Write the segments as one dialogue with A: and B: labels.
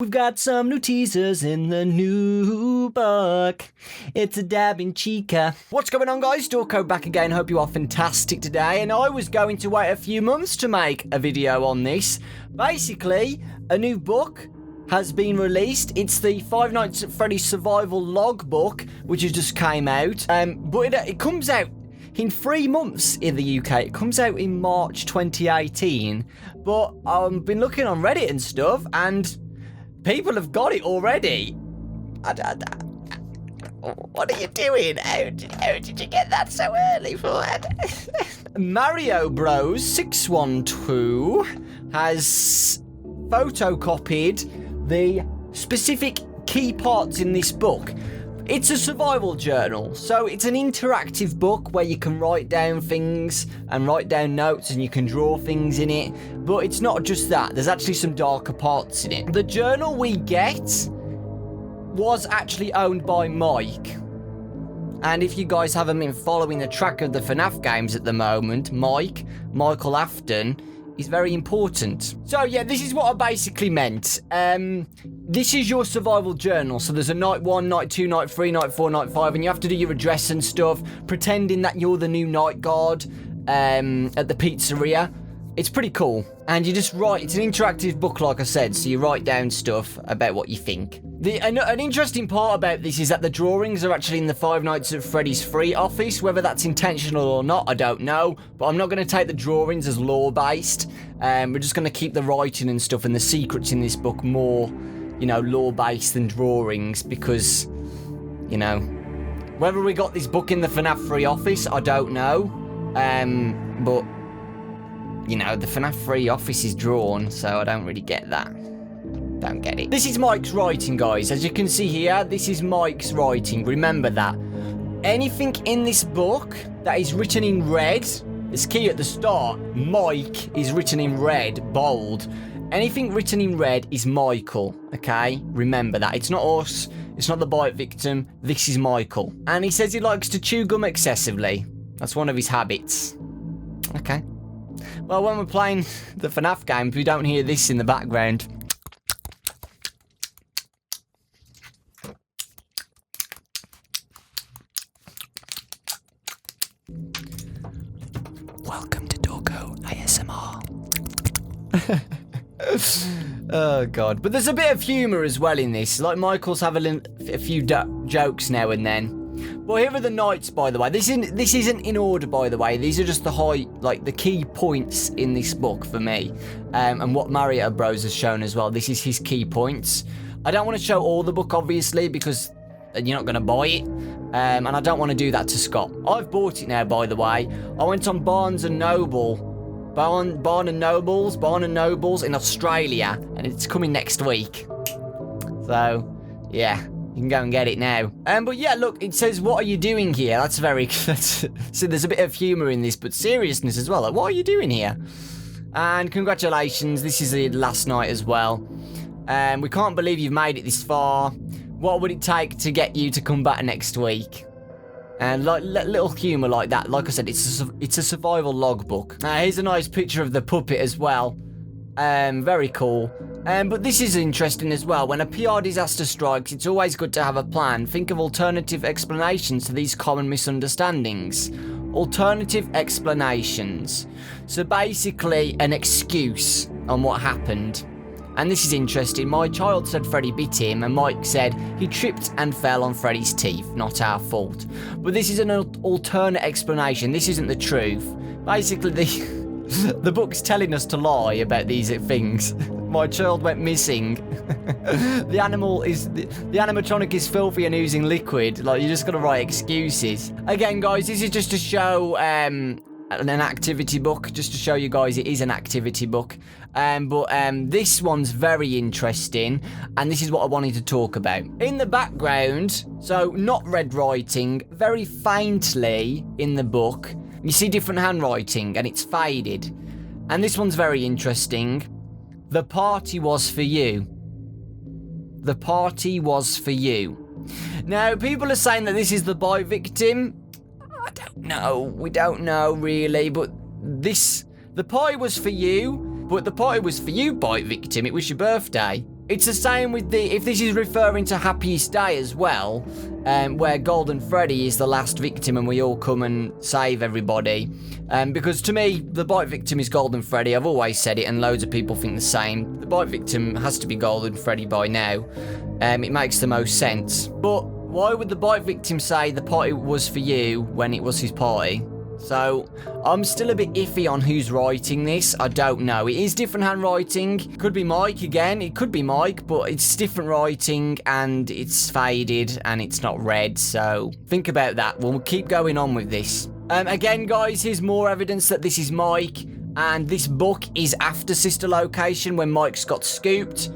A: We've got some new teasers in the new book. It's a dabbing chica. What's going on, guys? Dawkbro back again. Hope you are fantastic today. And I was going to wait a few months to make a video on this. Basically, a new book has been released. It's the Five Nights at Freddy's Survival Logbook, which has just came out. But it comes out in 3 months in the UK. It comes out in March 2018. But I've been looking on Reddit and stuff, and people have got it already. What are you doing? How did you get that so early for it? Mario Bros 612 has photocopied the specific key parts in this book. It's a survival journal, so it's an interactive book where you can write down things and write down notes and you can draw things in it. But it's not just that, there's actually some darker parts in it. The journal we get was actually owned by Mike. And if you guys haven't been following the track of the FNAF games at the moment, Michael Afton, is very important. So yeah, this is what I basically meant. This is your survival journal. So there's a night 1, night 2, night 3, night 4, night 5, and you have to do your address and stuff, pretending that you're the new night guard at the pizzeria. It's pretty cool. And you just write, it's an interactive book, like I said, so you write down stuff about what you think. An interesting part about this is that the drawings are actually in the Five Nights at Freddy's free office. Whether that's intentional or not, I don't know. But I'm not going to take the drawings as lore-based. We're just going to keep the writing and stuff and the secrets in this book more, you know, lore-based than drawings. Because, you know, whether we got this book in the FNAF free office, I don't know. But, you know, the FNAF free office is drawn, so I don't really get that. Don't get it. This is Mike's writing, guys. As you can see here, this is Mike's writing. Remember that. Anything in this book that is written in red, it's key at the start. Mike is written in red, bold. Anything written in red is Michael, okay? Remember that. It's not us. It's not the bite victim. This is Michael. And he says he likes to chew gum excessively. That's one of his habits. Okay. Well, when we're playing the FNAF games, we don't hear this in the background. Welcome to Dawkbro ASMR. Oh, God. But there's a bit of humour as well in this. Like, Michael's having a few jokes now and then. Well, here are the nights, by the way. This isn't in order, by the way. These are just the key points in this book for me. And what Mario Bros has shown as well. This is his key points. I don't want to show all the book, obviously, because you're not going to buy it. And I don't want to do that to Scott. I've bought it now, by the way. I went on Barnes and Noble. Barnes and Nobles in Australia. And it's coming next week. So, yeah. You can go and get it now. But yeah, look, it says, what are you doing here? That's very... so there's a bit of humour in this, but seriousness as well. Like, what are you doing here? And congratulations. This is the last night as well. We can't believe you've made it this far. What would it take to get you to come back next week? And like little humour like that. Like I said, it's a survival logbook. Here's a nice picture of the puppet as well. Very cool. But this is interesting as well. When a PR disaster strikes, it's always good to have a plan. Think of alternative explanations to these common misunderstandings. Alternative explanations. So basically, an excuse on what happened. And this is interesting. My child said Freddy bit him, and Mike said he tripped and fell on Freddy's teeth. Not our fault. But this is an alternate explanation. This isn't the truth. Basically, the book's telling us to lie about these things. My child went missing. The animatronic is filthy and oozing liquid. Like, you just gotta write excuses. Again, guys, this is just to show an activity book, just to show you guys it is an activity book. But this one's very interesting, and this is what I wanted to talk about. In the background, so not red writing, very faintly in the book, you see different handwriting, and it's faded. And this one's very interesting. The party was for you. The party was for you. Now, people are saying that this is the bite victim. I don't know. We don't know, really. But the party was for you. But the party was for you, bite victim. It was your birthday. it's the same with if this is referring to Happiest Day as well, where Golden Freddy is the last victim and we all come and save everybody. Because to me, the bite victim is Golden Freddy. I've always said it, and loads of people think the same. The bite victim has to be Golden Freddy by now. It makes the most sense. But why would the bite victim say the party was for you when it was his party? So, I'm still a bit iffy on who's writing this. I don't know. It is different handwriting. Could be Mike again. It could be Mike, but it's different writing and it's faded and it's not red. So, think about that. We'll keep going on with this. Again, guys, here's more evidence that this is Mike. And this book is after Sister Location when Mike's got scooped.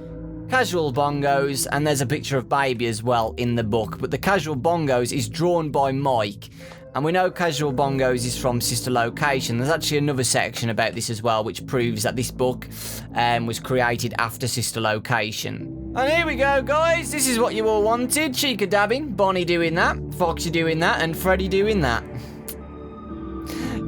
A: Casual bongos, and there's a picture of baby as well in the book. But the casual bongos is drawn by Mike. And we know Casual Bongos is from Sister Location. There's actually another section about this as well, which proves that this book was created after Sister Location. And here we go, guys. This is what you all wanted. Chica dabbing, Bonnie doing that, Foxy doing that, and Freddy doing that.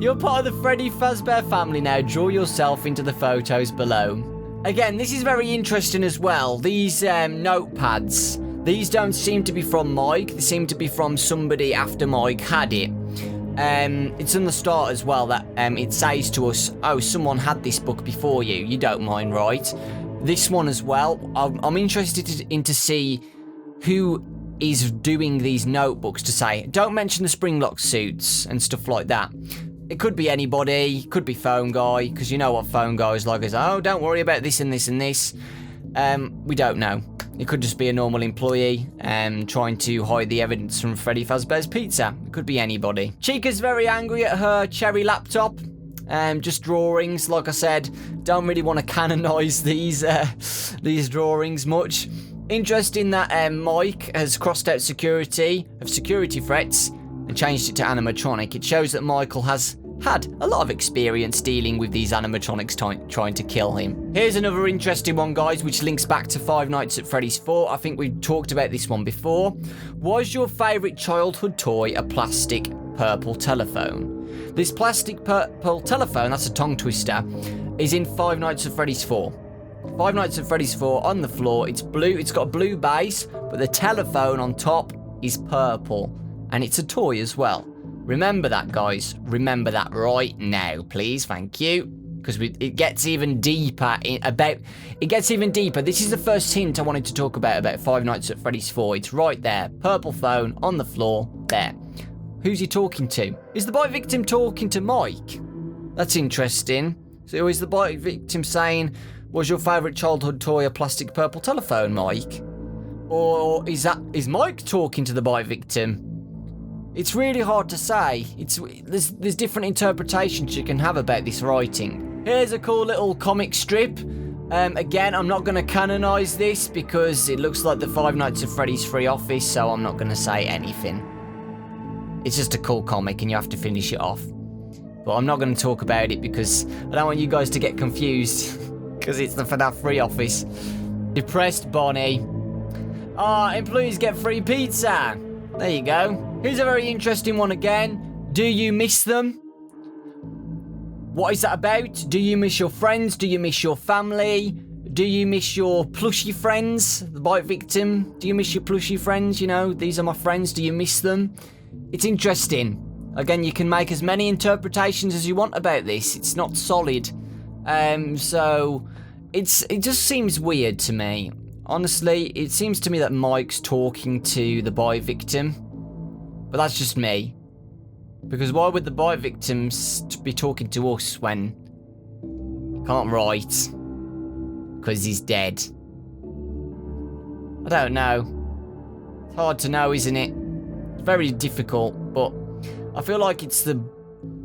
A: You're part of the Freddy Fazbear family now. Draw yourself into the photos below. Again, this is very interesting as well. These notepads. These don't seem to be from Mike. They seem to be from somebody after Mike had it. It's in the start as well that it says to us, oh, someone had this book before you. You don't mind, right? This one as well. I'm interested to see who is doing these notebooks to say, don't mention the Springlock suits and stuff like that. It could be anybody. Could be Phone Guy, because you know what Phone Guy is like. Is, oh, don't worry about this and this and this. We don't know. It could just be a normal employee trying to hide the evidence from Freddy Fazbear's Pizza. It could be anybody. Chica's very angry at her cherry laptop. Just drawings, like I said. Don't really want to canonize these drawings much. Interesting that Mike has crossed out security threats and changed it to animatronic. It shows that Michael has had a lot of experience dealing with these animatronics trying to kill him. Here's another interesting one, guys, which links back to Five Nights at Freddy's 4. I think we've talked about this one before. Was your favourite childhood toy a plastic purple telephone? This plastic purple telephone, that's a tongue twister, is in Five Nights at Freddy's 4. Five Nights at Freddy's 4 on the floor. It's blue. It's got a blue base, but the telephone on top is purple. And it's a toy as well. Remember that, guys. Remember that right now, please. Thank you. Because it gets even deeper. It gets even deeper. This is the first hint I wanted to talk about Five Nights at Freddy's 4. It's right there. Purple phone on the floor. There. Who's he talking to? Is the bite victim talking to Mike? That's interesting. So is the bite victim saying, was your favourite childhood toy a plastic purple telephone, Mike? Or is Mike talking to the bite victim? It's really hard to say. There's different interpretations you can have about this writing. Here's a cool little comic strip. Again, I'm not going to canonize this because it looks like the Five Nights at Freddy's free office, so I'm not going to say anything. It's just a cool comic and you have to finish it off. But I'm not going to talk about it because I don't want you guys to get confused because it's the FNAF free office. Depressed Bonnie. Employees get free pizza. There you go. Here's a very interesting one again. Do you miss them? What is that about? Do you miss your friends? Do you miss your family? Do you miss your plushy friends? The bite victim. Do you miss your plushy friends? You know, these are my friends. Do you miss them? It's interesting. Again, you can make as many interpretations as you want about this. It's not solid. So it just seems weird to me. Honestly, it seems to me that Mike's talking to the bite victim. But that's just me. Because why would the bite victims be talking to us when he can't write? Because he's dead. I don't know. It's hard to know, isn't it? It's very difficult, but I feel like it's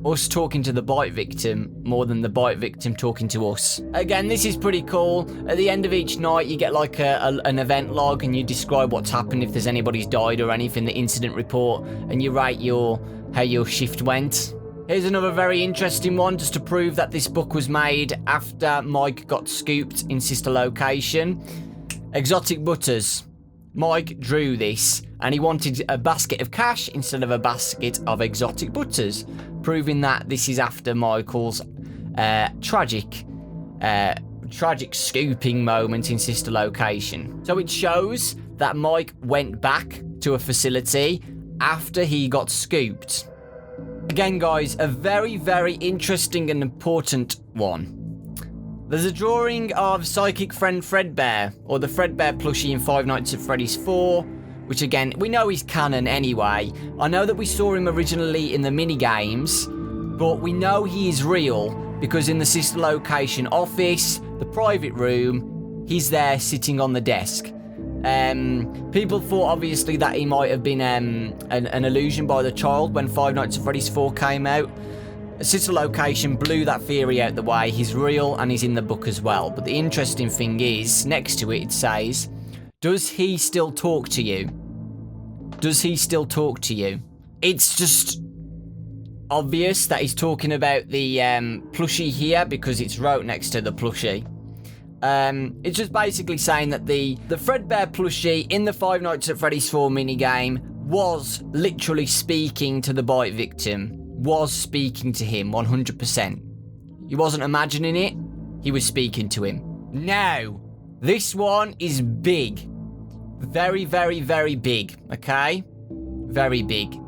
A: us talking to the bite victim more than the bite victim talking to us. Again, this is pretty cool. At the end of each night, you get like an event log and you describe what's happened, if there's anybody's died or anything, the incident report, and you write how your shift went. Here's another very interesting one, just to prove that this book was made after Mike got scooped in Sister Location. Exotic Butters. Mike drew this, and he wanted a basket of cash instead of a basket of exotic butters, proving that this is after Michael's tragic tragic scooping moment in sister location. So it shows that Mike went back to a facility after he got scooped. Again, guys, a very, very interesting and important one. There's a drawing of psychic friend Fredbear, or the Fredbear plushie in Five Nights at Freddy's 4, which again, we know he's canon anyway. I know that we saw him originally in the mini-games, but we know he is real because in the sister location office, the private room, he's there sitting on the desk. People thought obviously that he might have been an illusion by the child when Five Nights at Freddy's 4 came out. Sister location blew that theory out the way. He's real and he's in the book as well. But the interesting thing is, next to it, it says, does he still talk to you? Does he still talk to you? It's just obvious that he's talking about the plushie here because it's wrote next to the plushie. It's just basically saying that the Fredbear plushie in the Five Nights at Freddy's 4 minigame was literally speaking to the bite victim. Was speaking to him 100%. He wasn't imagining it, he was speaking to him. Now, this one is big. Very, very, very big, okay? Very big.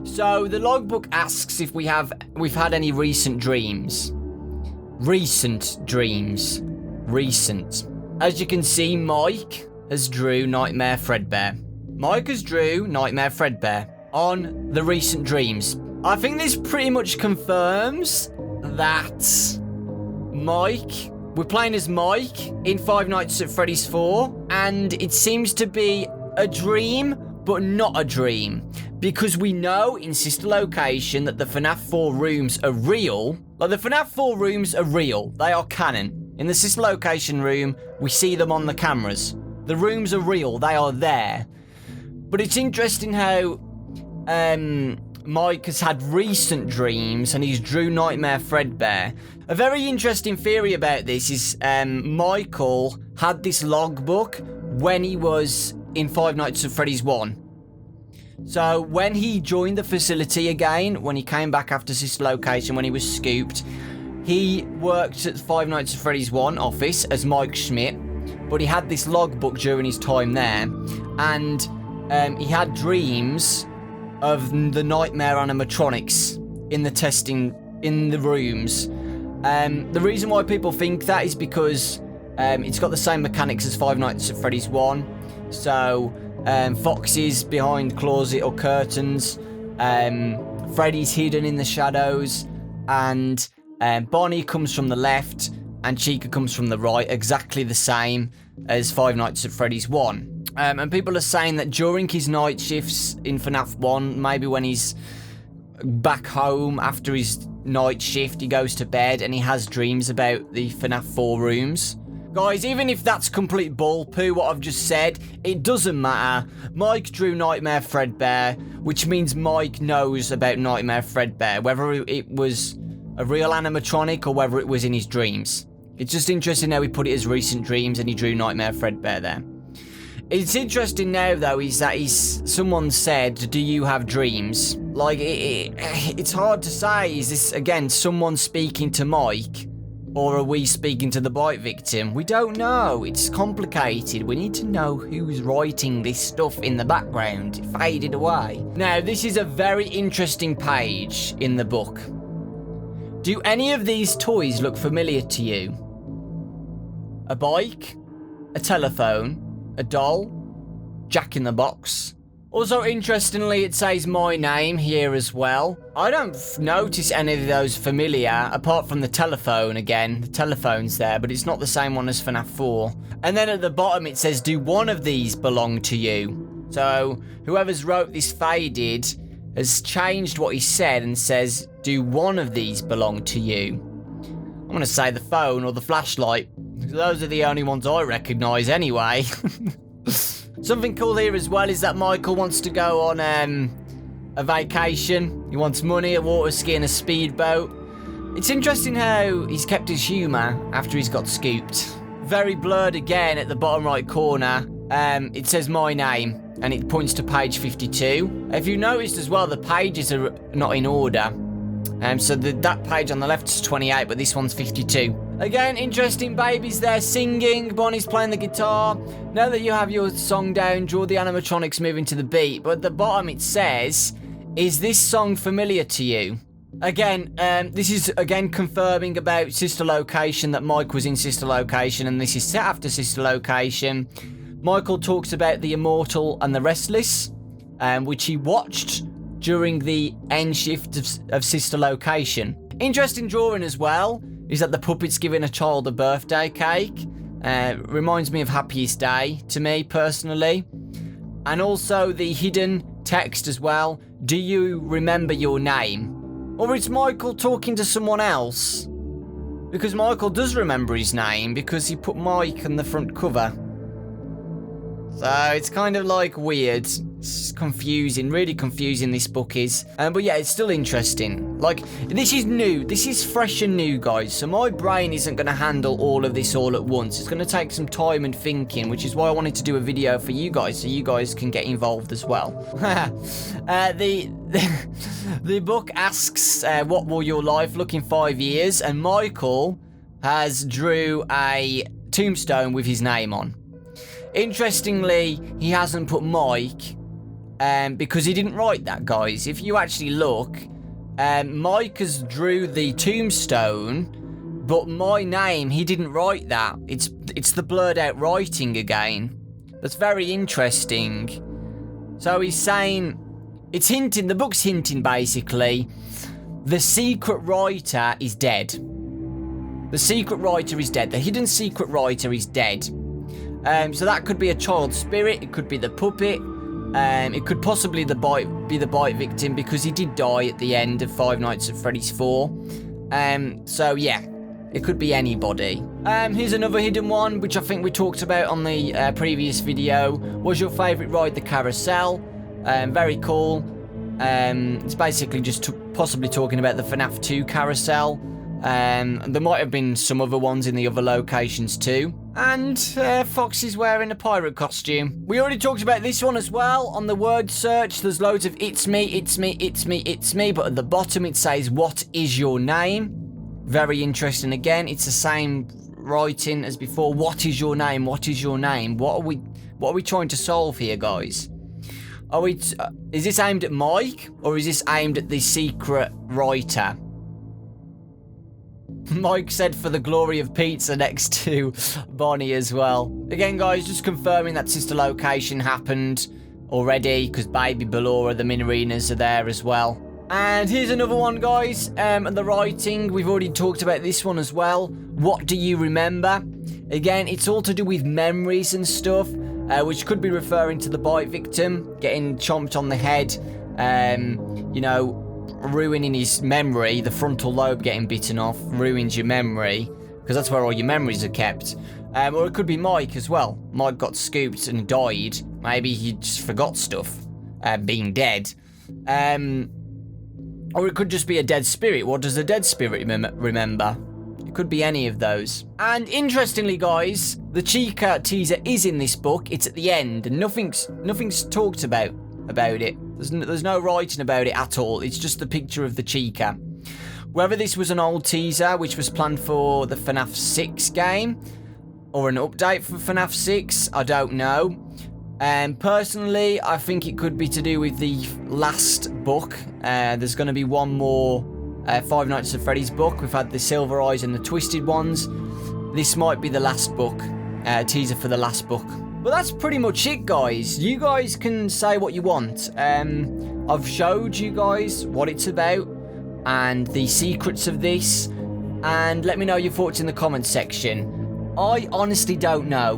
A: So the logbook asks if we've had any recent dreams. Recent dreams. Recent. As you can see, Mike has drew Nightmare Fredbear. Mike has drew Nightmare Fredbear on the recent dreams. I think this pretty much confirms that we're playing as Mike in Five Nights at Freddy's 4, and it seems to be a dream, but not a dream. Because we know in sister location that the FNAF 4 rooms are real. Like, the FNAF 4 rooms are real. They are canon. In the sister location room, we see them on the cameras. The rooms are real. They are there. But it's interesting how Mike has had recent dreams and he's drew Nightmare Fredbear. A very interesting theory about this is Michael had this logbook when he was in Five Nights at Freddy's 1. So when he joined the facility again, when he came back after sister location, when he was scooped, he worked at Five Nights at Freddy's 1 office as Mike Schmidt, but he had this logbook during his time there, and he had dreams of the nightmare animatronics in the testing in the rooms. The reason why people think that is because it's got the same mechanics as Five Nights at Freddy's 1. So Foxy's behind closet or curtains, Freddy's hidden in the shadows, and Bonnie comes from the left and Chica comes from the right, exactly the same as Five Nights at Freddy's 1. And people are saying that during his night shifts in FNAF 1, maybe when he's back home after his night shift, he goes to bed and he has dreams about the FNAF 4 rooms. Guys, even if that's complete bull poo what I've just said, it doesn't matter. Mike drew Nightmare Fredbear, which means Mike knows about Nightmare Fredbear, whether it was a real animatronic or whether it was in his dreams. It's just interesting how he put it as recent dreams and he drew Nightmare Fredbear there. It's interesting now, though, is that someone said, do you have dreams? Like, it's hard to say. Is this, again, someone speaking to Mike? Or are we speaking to the bite victim? We don't know. It's complicated. We need to know who's writing this stuff in the background. It faded away. Now, this is a very interesting page in the book. Do any of these toys look familiar to you? A bike? A telephone? A doll? Jack-in-the-Box? Also, interestingly, it says my name here as well. I don't notice any of those familiar, apart from the telephone again. The telephone's there, but it's not the same one as FNAF 4. And then at the bottom it says, do one of these belong to you? So, whoever's wrote this faded has changed what he said and says, do one of these belong to you? I'm going to say the phone or the flashlight. Those are the only ones I recognise anyway. Something cool here as well is that Michael wants to go on a vacation. He wants money, a water ski and a speedboat. It's interesting how he's kept his humour after he's got scooped. Very blurred again at the bottom right corner. It says my name and it points to page 52. If you noticed as well, the pages are not in order. So that page on the left is 28, but this one's 52. Again, interesting babies there singing. Bonnie's playing the guitar. Now that you have your song down, draw the animatronics moving to the beat. But at the bottom it says, is this song familiar to you? Again, this is again confirming about Sister Location, that Mike was in Sister Location, and this is set after Sister Location. Michael talks about the Immortal and the Restless, which he watched during the end shift of Sister Location. Interesting drawing as well is that the puppet's giving a child a birthday cake. Reminds me of Happiest Day to me personally. And also the hidden text as well. Do you remember your name? Or it's Michael talking to someone else. Because Michael does remember his name because he put Mike on the front cover. So it's kind of like weird. It's confusing, really confusing this book is. But yeah, it's still interesting. Like, this is new. This is fresh and new, guys. So my brain isn't going to handle all of this all at once. It's going to take some time and thinking, which is why I wanted to do a video for you guys, so you guys can get involved as well. The book asks, what will your life look in 5 years? And Michael has drew a tombstone with his name on. Interestingly, he hasn't put Mike, because he didn't write that, guys. If you actually look, Mike has drew the tombstone, but my name, he didn't write that. It's the blurred out writing again. That's very interesting. So he's saying, it's hinting, the book's hinting basically, the secret writer is dead. The secret writer is dead. The hidden secret writer is dead. So that could be a child spirit. It could be the puppet. It could possibly be the bite victim, because he did die at the end of Five Nights at Freddy's 4. So yeah, it could be anybody. Here's another hidden one, which I think we talked about on the previous video. Was your favourite ride the carousel? Very cool. It's basically just possibly talking about the FNAF 2 carousel. There might have been some other ones in the other locations too. And Fox is wearing a pirate costume. We already talked about this one as well. On the word search, there's loads of it's me, it's me, it's me, it's me. But at the bottom it says, what is your name? Very interesting again. It's the same writing as before. What is your name? What is your name? What are we trying to solve here, guys? Is this aimed at Mike? Or is this aimed at the secret writer? Mike said for the glory of pizza next to Bonnie as well. Again, guys, just confirming that Sister Location happened already, because Baby Ballora, the Minarinas are there as well. And here's another one, guys. The writing, we've already talked about this one as well. What do you remember? Again, it's all to do with memories and stuff, which could be referring to the bite victim getting chomped on the head, you know, ruining his memory. The frontal lobe getting bitten off ruins your memory, because that's where all your memories are kept. Or it could be Mike as well. Mike got scooped and died. Maybe he just forgot stuff, being dead. Or it could just be a dead spirit. What does a dead spirit remember? It could be any of those. And interestingly, guys, the Chica teaser is in this book. It's at the end, and nothing's talked about it. There's no writing about it at all. It's just the picture of the Chica. Whether this was an old teaser, which was planned for the FNAF 6 game, or an update for FNAF 6, I don't know. Personally, I think it could be to do with the last book. There's going to be one more Five Nights at Freddy's book. We've had the Silver Eyes and the Twisted Ones. This might be the last book, teaser for the last book. But that's pretty much it, guys. You guys can say what you want. I've showed you guys what it's about and the secrets of this. And let me know your thoughts in the comments section. I honestly don't know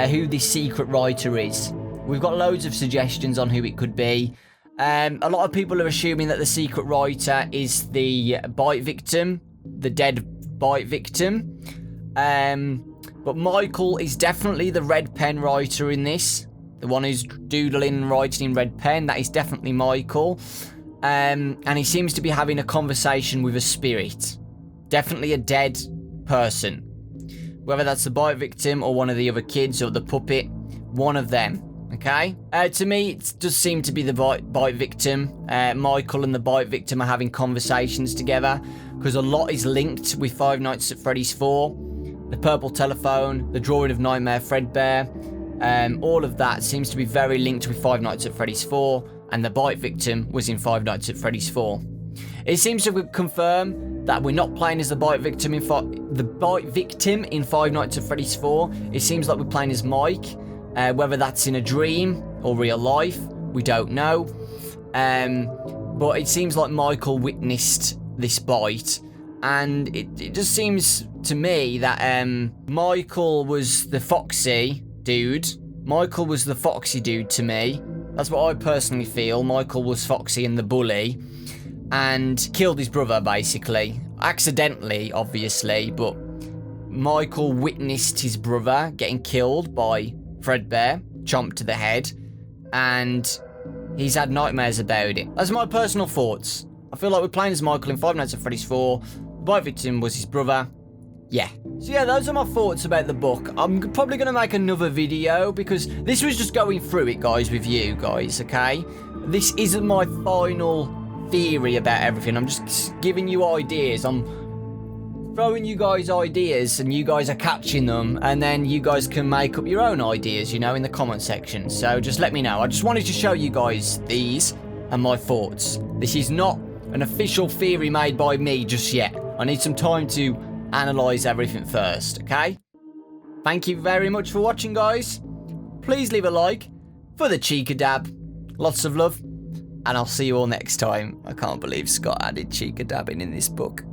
A: who this secret writer is. We've got loads of suggestions on who it could be. A lot of people are assuming that the secret writer is the bite victim, the dead bite victim. But Michael is definitely the red pen writer in this. The one who's doodling and writing in red pen. That is definitely Michael. And he seems to be having a conversation with a spirit. Definitely a dead person. Whether that's the bite victim or one of the other kids or the puppet. One of them. Okay? To me, it does seem to be the bite victim. Michael and the bite victim are having conversations together because a lot is linked with Five Nights at Freddy's 4. The purple telephone, the drawing of Nightmare Fredbear, all of that seems to be very linked with Five Nights at Freddy's 4, and the bite victim was in Five Nights at Freddy's 4. It seems to confirm that we're not playing as the bite victim in Five Nights at Freddy's 4. It seems like we're playing as Mike. Whether that's in a dream or real life, we don't know. But it seems like Michael witnessed this bite, and it just seems to me that Michael was the foxy dude. Michael was the foxy dude to me. That's what I personally feel. Michael was foxy and the bully, and killed his brother, basically. Accidentally, obviously, but Michael witnessed his brother getting killed by Fredbear, chomped to the head, and he's had nightmares about it. That's my personal thoughts. I feel like we're playing as Michael in Five Nights at Freddy's 4. The bite victim was his brother. Yeah. So yeah, those are my thoughts about the book. I'm probably going to make another video because this was just going through it, guys, with you guys, okay? This isn't my final theory about everything. I'm just giving you ideas. I'm throwing you guys ideas and you guys are catching them, and then you guys can make up your own ideas, you know, in the comment section. So just let me know. I just wanted to show you guys these and my thoughts. This is not an official theory made by me just yet. I need some time to analyze everything first, okay? Thank you very much for watching, guys. Please leave a like for the Cheekadab. Lots of love, and I'll see you all next time. I can't believe Scott added Cheekadabbing in this book.